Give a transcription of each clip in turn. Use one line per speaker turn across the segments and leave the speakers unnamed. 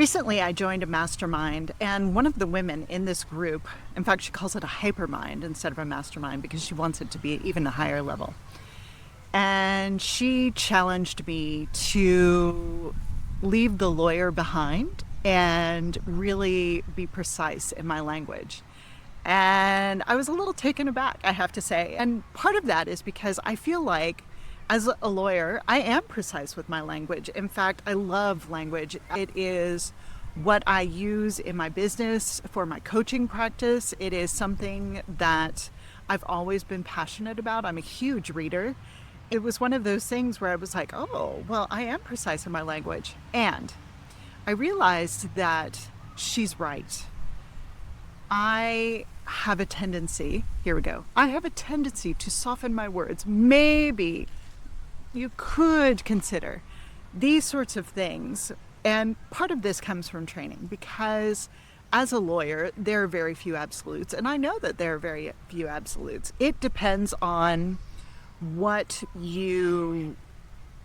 Recently, I joined a mastermind, and one of the women in this group, in fact, she calls it a hypermind instead of a mastermind because she wants it to be even a higher level. And she challenged me to leave the lawyer behind and really be precise in my language. And I was a little taken aback, I have to say. And part of that is because I feel like as a lawyer, I am precise with my language. In fact, I love language. It is what I use in my business for my coaching practice. It is something that I've always been passionate about. I'm a huge reader. It was one of those things where I was like, oh, well, I am precise in my language. And I realized that she's right. I have a tendency, here we go, I have a tendency to soften my words. Maybe you could consider these sorts of things. And part of this comes from training because as a lawyer, there are very few absolutes. And I know that there are very few absolutes. It depends on what you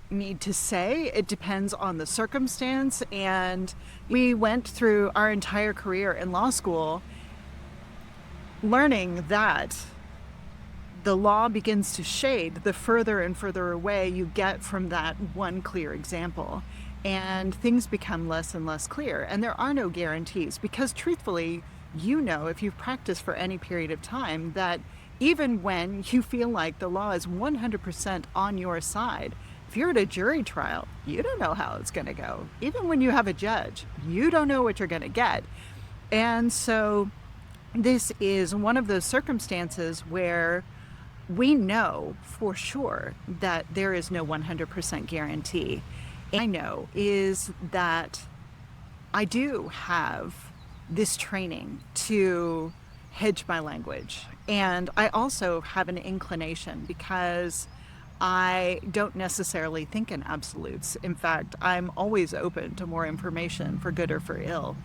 need to say. It depends on the circumstance. And we went through our entire career in law school learning that the law begins to shade the further and further away you get from that one clear example. And things become less and less clear. And there are no guarantees because truthfully, you know, if you've practiced for any period of time, that even when you feel like the law is 100% on your side, if you're at a jury trial, you don't know how it's going to go. Even when you have a judge, you don't know what you're going to get. And so this is one of those circumstances where we know for sure that there is no 100% guarantee. I know is that I do have this training to hedge my language. And I also have an inclination because I don't necessarily think in absolutes. In fact, I'm always open to more information for good or for ill.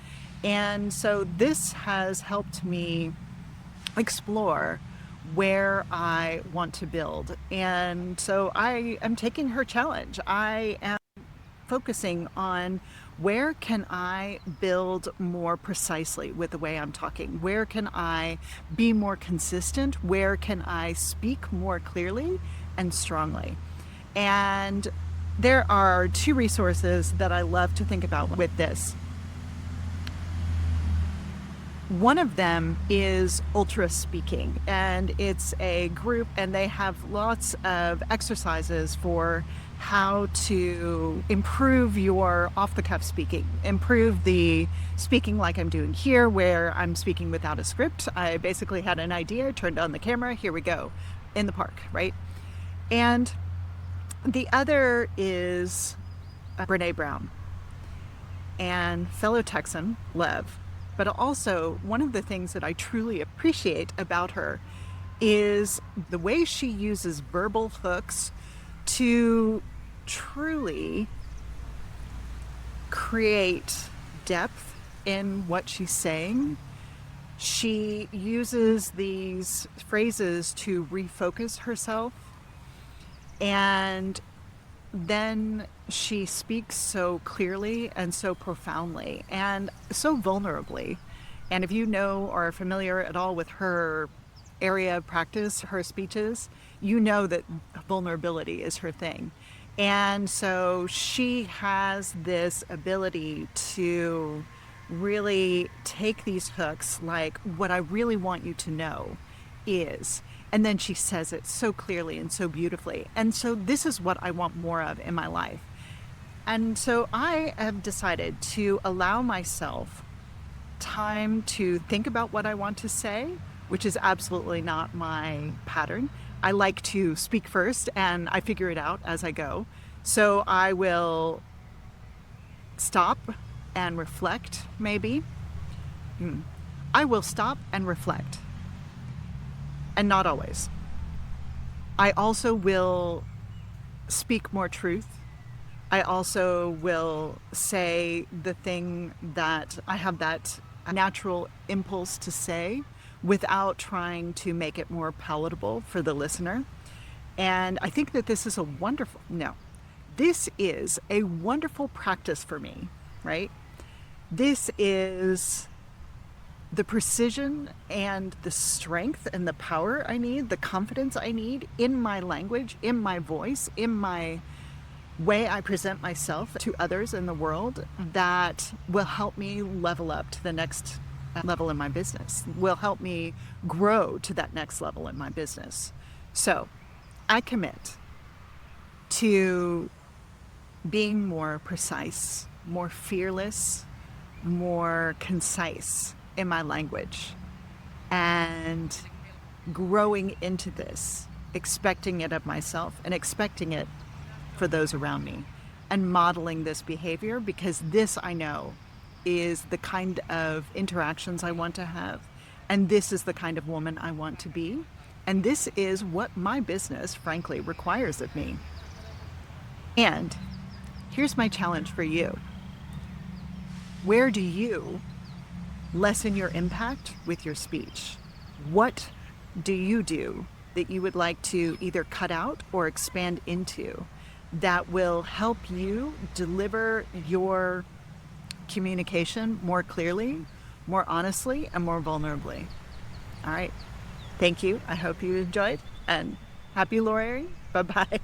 And so this has helped me explore where I want to build. And so I am taking her challenge. I am focusing on where can I build more precisely with the way I'm talking? Where can I be more consistent? Where can I speak more clearly and strongly? And there are two resources that I love to think about with this. One of them is Ultra Speaking, and it's a group, and they have lots of exercises for how to improve your off-the-cuff speaking, improve the speaking like I'm doing here, where I'm speaking without a script. I basically had an idea, turned on the camera, here we go, in the park, right? And the other is Brene Brown, and fellow Texan, Lev. But also, one of the things that I truly appreciate about her is the way she uses verbal hooks to truly create depth in what she's saying. She uses these phrases to refocus herself, and then she speaks so clearly and so profoundly and so vulnerably. And if you know or are familiar at all with her area of practice, her speeches, you know that vulnerability is her thing. And so she has this ability to really take these hooks, like, what I really want you to know is, and then she says it so clearly and so beautifully. And so this is what I want more of in my life. And so I have decided to allow myself time to think about what I want to say, which is absolutely not my pattern. I like to speak first and I figure it out as I go. So I will stop and reflect, maybe. I will stop and reflect. And not always. I also will speak more truth. I also will say the thing that I have that natural impulse to say without trying to make it more palatable for the listener. And I think that this is a wonderful practice for me, right? This is the precision and the strength and the power I need, the confidence I need in my language, in my voice, in my way I present myself to others in the world, that will help me level up to the next level in my business, will help me grow to that next level in my business. So I commit to being more precise, more fearless, more concise in my language, and growing into this, expecting it of myself and expecting it for those around me, and modeling this behavior, because this, I know, is the kind of interactions I want to have, and this is the kind of woman I want to be, and this is what my business, frankly, requires of me. And here's my challenge for you. Where do you lessen your impact with your speech? What do you do that you would like to either cut out or expand into that will help you deliver your communication more clearly, more honestly, and more vulnerably? All right. Thank you. I hope you enjoyed, and happy lawyering. Bye-bye.